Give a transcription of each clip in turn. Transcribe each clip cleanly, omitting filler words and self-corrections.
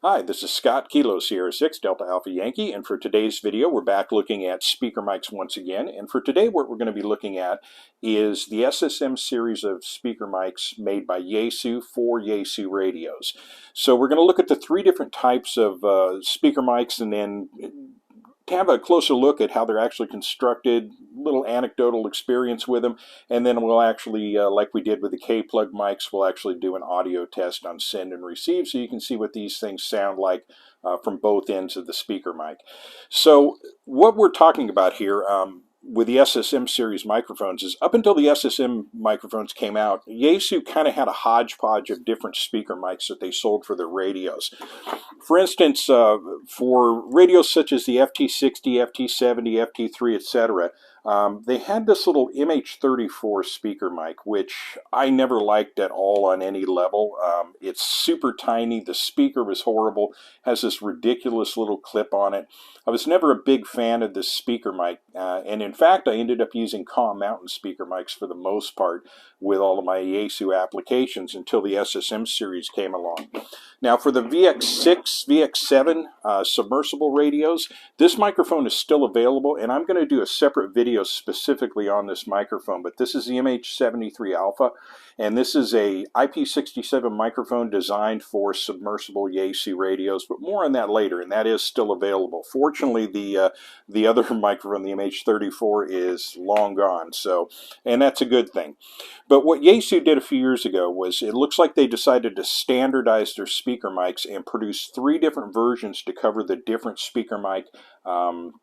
Hi, this is Scott, Kilo Sierra 6, Delta Alpha Yankee, and for today's video we're back looking at speaker mics once again. And for today what we're going to be looking at is the SSM series of speaker mics made by Yaesu for Yaesu radios. So we're going to look at the three different types of speaker mics and then have a closer look at how they're actually constructed, little anecdotal experience with them, and then we'll actually, like we did with the K-plug mics, we'll actually do an audio test on send and receive so you can see what these things sound like from both ends of the speaker mic. So what we're talking about here with the SSM series microphones is up until the SSM microphones came out, Yaesu kind of had a hodgepodge of different speaker mics that they sold for their radios. For instance, for radios such as the FT60, FT70, FT3, etc., they had this little MH34 speaker mic, which I never liked at all on any level. It's super tiny. The speaker was horrible. Has this ridiculous little clip on it. I was never a big fan of this speaker mic, and in fact, I ended up using Calm Mountain speaker mics for the most part with all of my Yaesu applications until the SSM series came along. Now for the VX6, VX7 submersible radios, this microphone is still available, and I'm going to do a separate video specifically on this microphone, but this is the MH73 Alpha, and this is a IP67 microphone designed for submersible Yaesu radios, but more on that later, and that is still available. Fortunately, the other microphone, the MH34, is long gone, so, and that's a good thing. But what Yaesu did a few years ago was, it looks like they decided to standardize their speaker mics and produce three different versions to cover the different speaker mic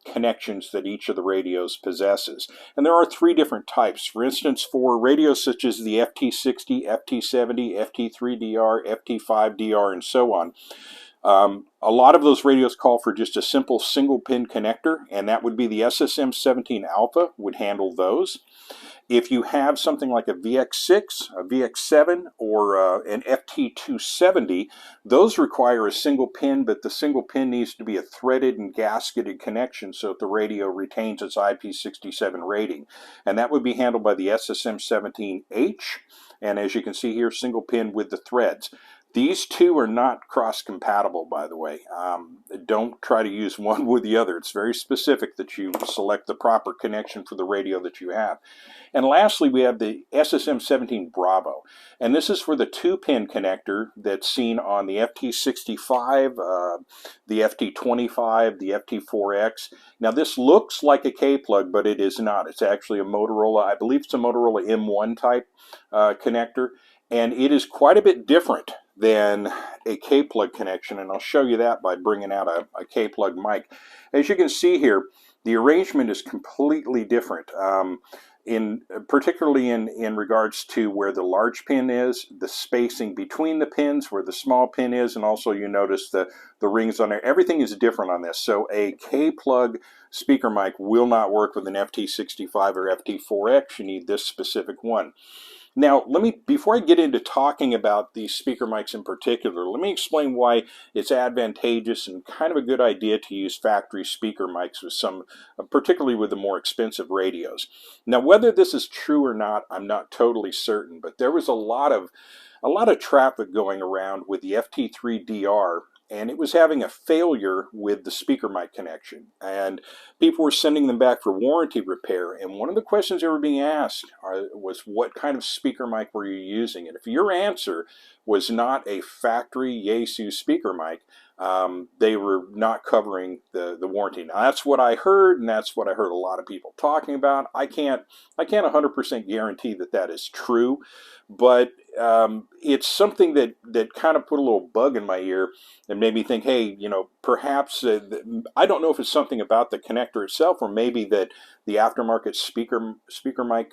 connections that each of the radios possesses. And there are three different types. For instance, for radios such as the FT60, FT70, FT3DR, FT5DR, and so on, a lot of those radios call for just a simple single pin connector, and that would be the SSM 17 Alpha would handle those. If you have something like a VX6, a VX7, or an FT270, those require a single pin, but the single pin needs to be a threaded and gasketed connection so that the radio retains its IP67 rating. And that would be handled by the SSM 17H, and as you can see here, single pin with the threads. These two are not cross-compatible, by the way. Don't try to use one with the other. It's very specific that you select the proper connection for the radio that you have. And lastly, we have the SSM 17 Bravo. And this is for the 2-pin connector that's seen on the FT65, the FT25, the FT4X. Now this looks like a K-plug, but it is not. It's actually a Motorola, I believe it's a Motorola M1 type connector. And it is quite a bit different than a K-plug connection, and I'll show you that by bringing out a K-plug mic. As you can see here, the arrangement is completely different, particularly in regards to where the large pin is, the spacing between the pins, where the small pin is, and also you notice the rings on there. Everything is different on this. So a K-plug speaker mic will not work with an FT65 or FT4X. You need this specific one. Now, before I get into talking about these speaker mics in particular, let me explain why it's advantageous and kind of a good idea to use factory speaker mics with particularly with the more expensive radios. Now, whether this is true or not, I'm not totally certain, but there was a lot of traffic going around with the FT3DR, and it was having a failure with the speaker mic connection, and people were sending them back for warranty repair. And one of the questions they were being asked was, what kind of speaker mic were you using? And if your answer was not a factory Yaesu speaker mic, they were not covering the warranty. Now that's what I heard, and that's what I heard a lot of people talking about. I can't 100% guarantee that that is true, but it's something that kind of put a little bug in my ear and made me think, hey, you know, perhaps I don't know if it's something about the connector itself, or maybe that the aftermarket speaker mic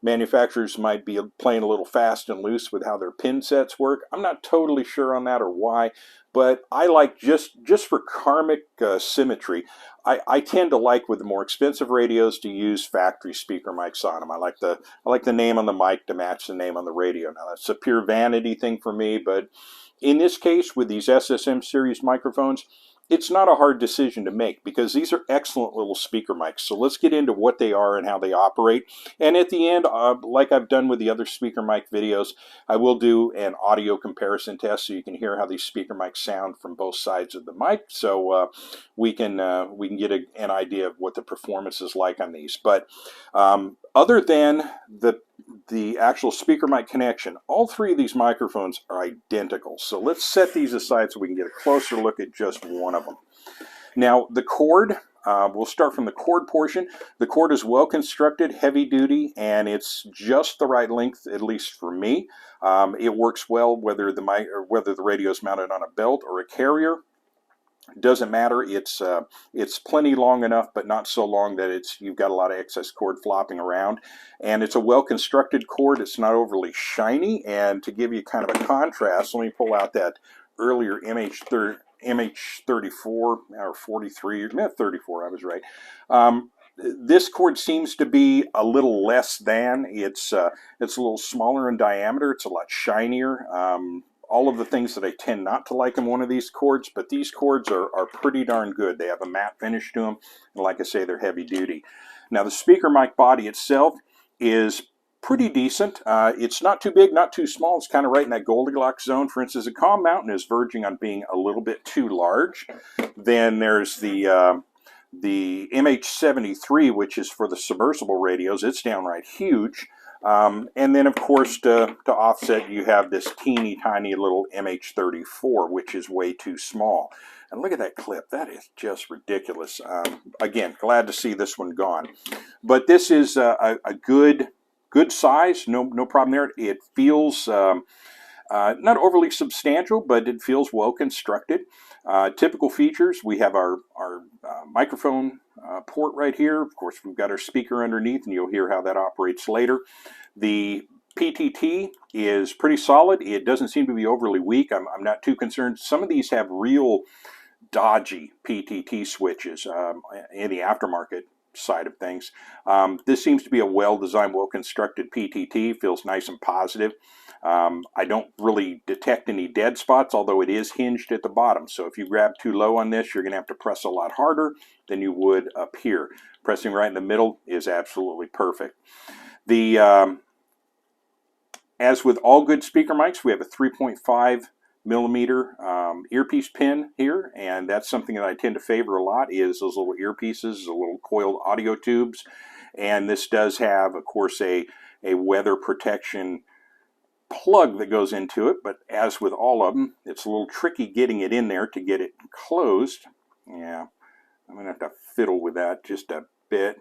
manufacturers might be playing a little fast and loose with how their pin sets work. I'm not totally sure on that or why, but I like just for karmic symmetry, I tend to like, with the more expensive radios, to use factory speaker mics on them. I like the name on the mic to match the name on the radio. Now that's a pure vanity thing for me, but in this case with these SSM series microphones, it's not a hard decision to make because these are excellent little speaker mics. So let's get into what they are and how they operate. And at the end, like I've done with the other speaker mic videos, I will do an audio comparison test so you can hear how these speaker mics sound from both sides of the mic. So we can get an idea of what the performance is like on these. But other than the actual speaker mic connection, all three of these microphones are identical. So let's set these aside so we can get a closer look at just one of them. Now the cord, we'll start from the cord portion. The cord is well constructed, heavy duty, and it's just the right length, at least for me. It works well whether the radio is mounted on a belt or a carrier. Doesn't matter. It's plenty long enough, but not so long that you've got a lot of excess cord flopping around. And it's a well-constructed cord. It's not overly shiny. And to give you kind of a contrast, let me pull out that earlier MH34 or 43, 34. I was right. This cord seems to be a little less than. It's a little smaller in diameter. It's a lot shinier. All of the things that I tend not to like in one of these cords, but these cords are pretty darn good. They have a matte finish to them, and like I say, they're heavy duty. Now the speaker mic body itself is pretty decent. It's not too big, not too small. It's kind of right in that Goldilocks zone. For instance, the Calm Mountain is verging on being a little bit too large. Then there's the MH73, which is for the submersible radios. It's downright huge. And then, of course, to offset, you have this teeny tiny little MH34, which is way too small. And look at that clip. That is just ridiculous. Again, glad to see this one gone. But this is a good size. No problem there. It feels not overly substantial, but it feels well constructed. Typical features, we have our microphone port right here. Of course, we've got our speaker underneath, and you'll hear how that operates later. The PTT is pretty solid. It doesn't seem to be overly weak. I'm not too concerned. Some of these have real dodgy PTT switches in the aftermarket side of things. This seems to be a well-designed, well-constructed PTT. Feels nice and positive. I don't really detect any dead spots, although it is hinged at the bottom. So if you grab too low on this, you're going to have to press a lot harder than you would up here. Pressing right in the middle is absolutely perfect. As with all good speaker mics, we have a 3.5 millimeter earpiece pin here, and that's something that I tend to favor a lot, is those little earpieces, the little coiled audio tubes. And this does have, of course, a weather protection plug that goes into it, but as with all of them, it's a little tricky getting it in there to get it closed. Yeah, I'm gonna have to fiddle with that just a bit.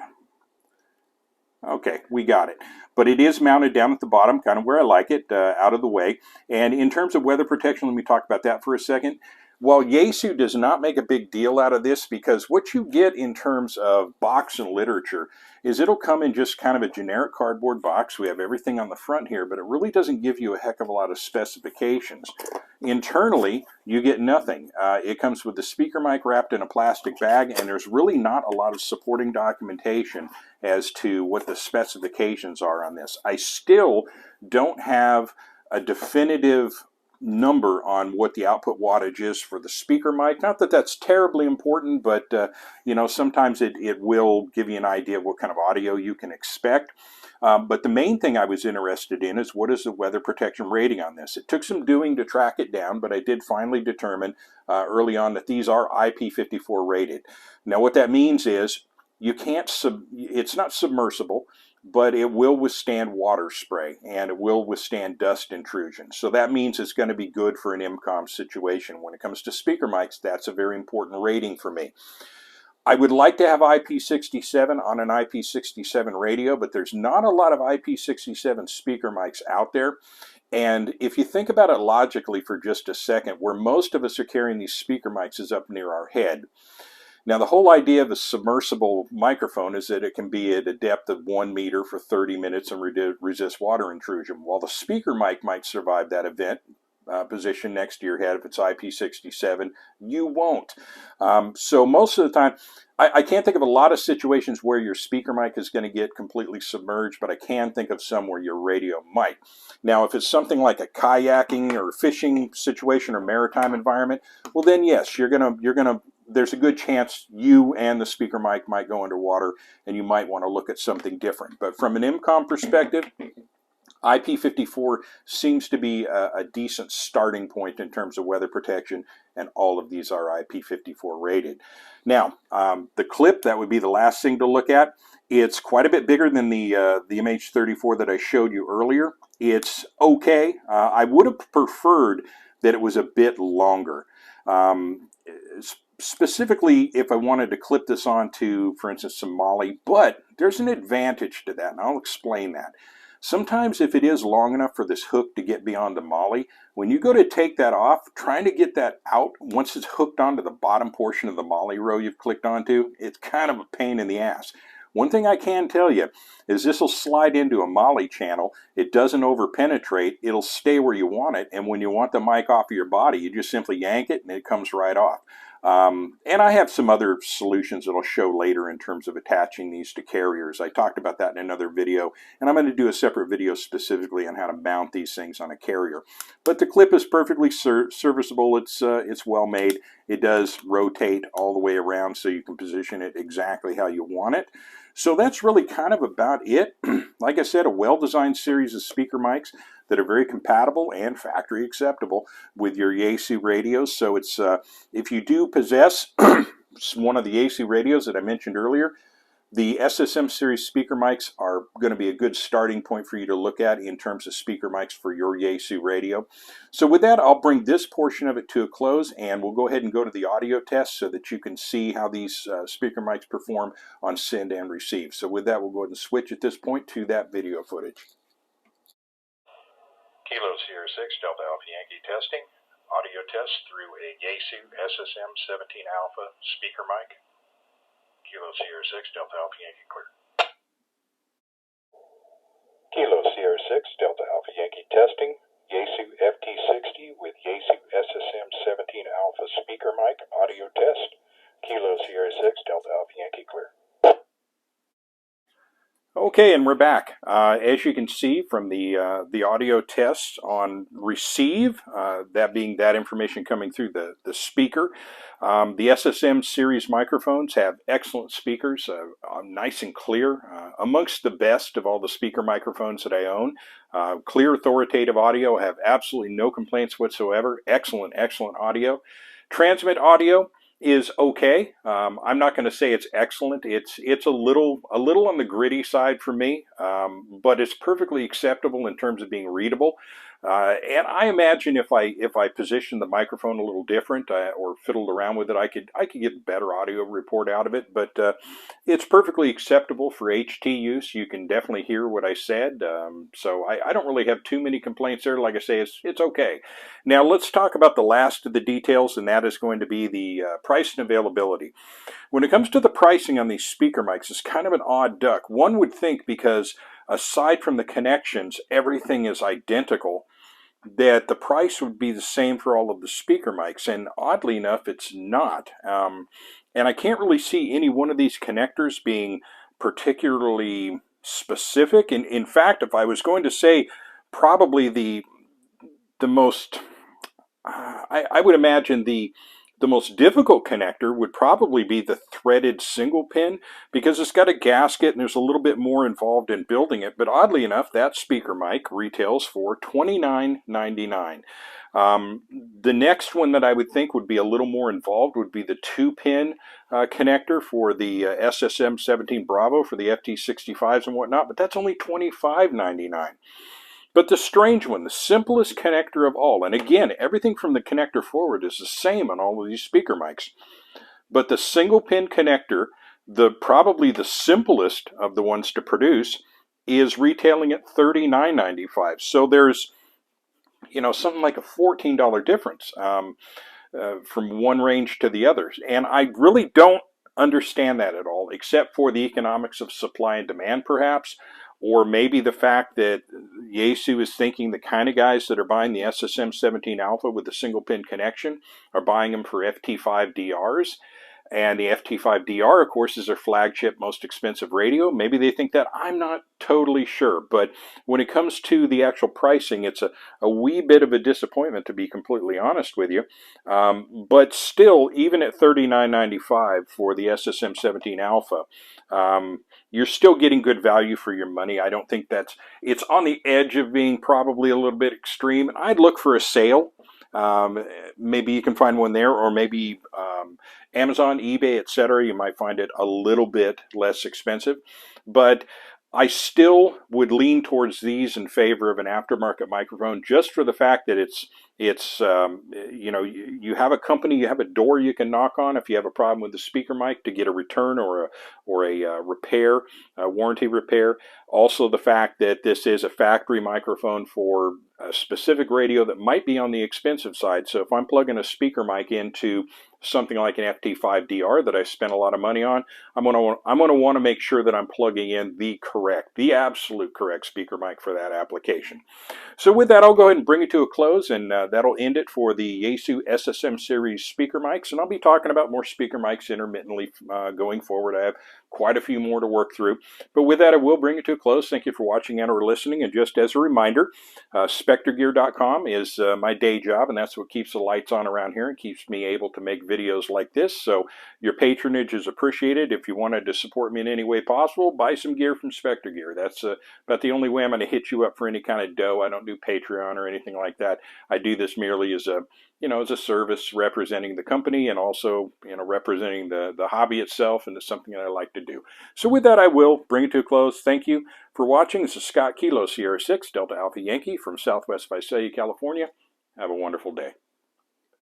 Okay, we got it. But it is mounted down at the bottom, kind of where I like it, out of the way. And in terms of weather protection, let me talk about that for a second. While Yaesu does not make a big deal out of this, because what you get in terms of box and literature is it'll come in just kind of a generic cardboard box. We have everything on the front here, but it really doesn't give you a heck of a lot of specifications. Internally, you get nothing. It comes with the speaker mic wrapped in a plastic bag, and there's really not a lot of supporting documentation as to what the specifications are on this. I still don't have a definitive number on what the output wattage is for the speaker mic. Not that that's terribly important, but you know, sometimes it will give you an idea of what kind of audio you can expect. But the main thing I was interested in is what is the weather protection rating on this. It took some doing to track it down, but I did finally determine early on that these are IP54 rated. Now what that means is you can't it's not submersible, but it will withstand water spray and it will withstand dust intrusion. So that means it's going to be good for an IMCOM situation. When it comes to speaker mics, that's a very important rating for me. I would like to have IP67 on an IP67 radio, but there's not a lot of IP67 speaker mics out there. And if you think about it logically for just a second, where most of us are carrying these speaker mics is up near our head. Now, the whole idea of a submersible microphone is that it can be at a depth of 1 meter for 30 minutes and resist water intrusion. While the speaker mic might survive that event, position next to your head, if it's IP67, you won't. So most of the time, I can't think of a lot of situations where your speaker mic is going to get completely submerged, but I can think of some where your radio might. Now, if it's something like a kayaking or fishing situation or maritime environment, well then yes, you're gonna there's a good chance you and the speaker mic might go underwater, and you might want to look at something different. But from an IMCOM perspective, IP54 seems to be a decent starting point in terms of weather protection, and all of these are IP54 rated. Now, the clip, that would be the last thing to look at. It's quite a bit bigger than the MH34 that I showed you earlier. It's okay. I would have preferred that it was a bit longer. Specifically, if I wanted to clip this onto, for instance, some MOLLE, but there's an advantage to that, and I'll explain that. Sometimes if it is long enough for this hook to get beyond the MOLLE, when you go to take that off, trying to get that out once it's hooked onto the bottom portion of the MOLLE row you've clicked onto, it's kind of a pain in the ass. One thing I can tell you is this will slide into a MOLLE channel. It doesn't over-penetrate. It'll stay where you want it, and when you want the mic off of your body, you just simply yank it and it comes right off. And I have some other solutions that I'll show later in terms of attaching these to carriers. I talked about that in another video, and I'm going to do a separate video specifically on how to mount these things on a carrier. But the clip is perfectly serviceable. It's well made. It does rotate all the way around, so you can position it exactly how you want it. So that's really kind of about it. Like I said, a well-designed series of speaker mics that are very compatible and factory acceptable with your Yaesu radios. So it's if you do possess one of the Yaesu radios that I mentioned earlier, the SSM Series speaker mics are going to be a good starting point for you to look at in terms of speaker mics for your Yaesu radio. So with that, I'll bring this portion of it to a close, and we'll go ahead and go to the audio test so that you can see how these speaker mics perform on send and receive. So with that, we'll go ahead and switch at this point to that video footage. Kilo Sierra 6 Delta Alpha Yankee testing. Audio test through a Yaesu SSM 17 Alpha speaker mic. Kilo Sierra 6 Delta Alpha Yankee clear. Kilo Sierra 6 Delta Alpha Yankee testing. Yaesu FT60 with Yaesu SSM 17 Alpha speaker mic. Audio test. Kilo Sierra 6 Delta Alpha Yankee clear. Okay, and we're back. As you can see from the audio tests on receive, that being that information coming through the speaker, the SSM series microphones have excellent speakers, nice and clear, amongst the best of all the speaker microphones that I own. Clear, authoritative audio. I have absolutely no complaints whatsoever. Excellent, excellent audio. Transmit audio is okay. I'm not going to say it's excellent. It's a little on the gritty side for me, but it's perfectly acceptable in terms of being readable. And I imagine if I positioned the microphone a little different or fiddled around with it, I could get better audio report out of it. But it's perfectly acceptable for HT use. You can definitely hear what I said. So I don't really have too many complaints there. Like I say, it's okay. Now let's talk about the last of the details, and that is going to be the price and availability. When it comes to the pricing on these speaker mics, it's kind of an odd duck. One would think, because aside from the connections, everything is identical, that the price would be the same for all of the speaker mics, and oddly enough, it's not. And I can't really see any one of these connectors being particularly specific. And in fact, if I was going to say, probably the most, I would imagine the most difficult connector would probably be the threaded single pin, because it's got a gasket and there's a little bit more involved in building it. But oddly enough, that speaker mic retails for $29.99. The next one that I would think would be a little more involved would be the 2-pin connector for the SSM 17 Bravo for the FT65s and whatnot, but that's only $25.99. But the strange one, the simplest connector of all, and again, everything from the connector forward is the same on all of these speaker mics, but the single pin connector, probably the simplest of the ones to produce, is retailing at $39.95. So there's, something like a $14 difference from one range to the others. And I really don't understand that at all, except for the economics of supply and demand, perhaps. Or maybe the fact that Yaesu is thinking the kind of guys that are buying the SSM 17 Alpha with the single pin connection are buying them for FT5 DRs. And the FT5DR, of course, is their flagship, most expensive radio. Maybe they think that. I'm not totally sure. But when it comes to the actual pricing, it's a wee bit of a disappointment, to be completely honest with you. But still, even at $39.95 for the SSM 17 Alpha, you're still getting good value for your money. I don't think it's on the edge of being probably a little bit extreme. I'd look for a sale. Maybe you can find one there, or maybe Amazon, eBay, etc. You might find it a little bit less expensive, but I still would lean towards these in favor of an aftermarket microphone, just for the fact that it's you know, you have a company, you have a door you can knock on if you have a problem with the speaker mic to get a return or a repair, a warranty repair. Also, the fact that this is a factory microphone for a specific radio that might be on the expensive side. So if I'm plugging a speaker mic into something like an FT5DR that I spent a lot of money on, I'm going to want to make sure that I'm plugging in the absolute correct speaker mic for that application. So with that, I'll go ahead and bring it to a close, and that'll end it for the Yaesu SSM Series speaker mics. And I'll be talking about more speaker mics intermittently going forward. I have quite a few more to work through. But with that, I will bring it to a close. Thank you for watching and or listening. And just as a reminder, SpectorGear.com is my day job, and that's what keeps the lights on around here and keeps me able to make videos like this. So your patronage is appreciated. If you wanted to support me in any way possible, buy some gear from Spector Gear. That's about the only way I'm going to hit you up for any kind of dough. I don't do Patreon or anything like that. I do this merely as a, you know, as a service representing the company, and also, you know, representing the hobby itself, and it's something that I like to do. So with that, I will bring it to a close. Thank you for watching. This is Scott Kilo, Sierra 6, Delta Alpha Yankee from Southwest Visalia, California. Have a wonderful day.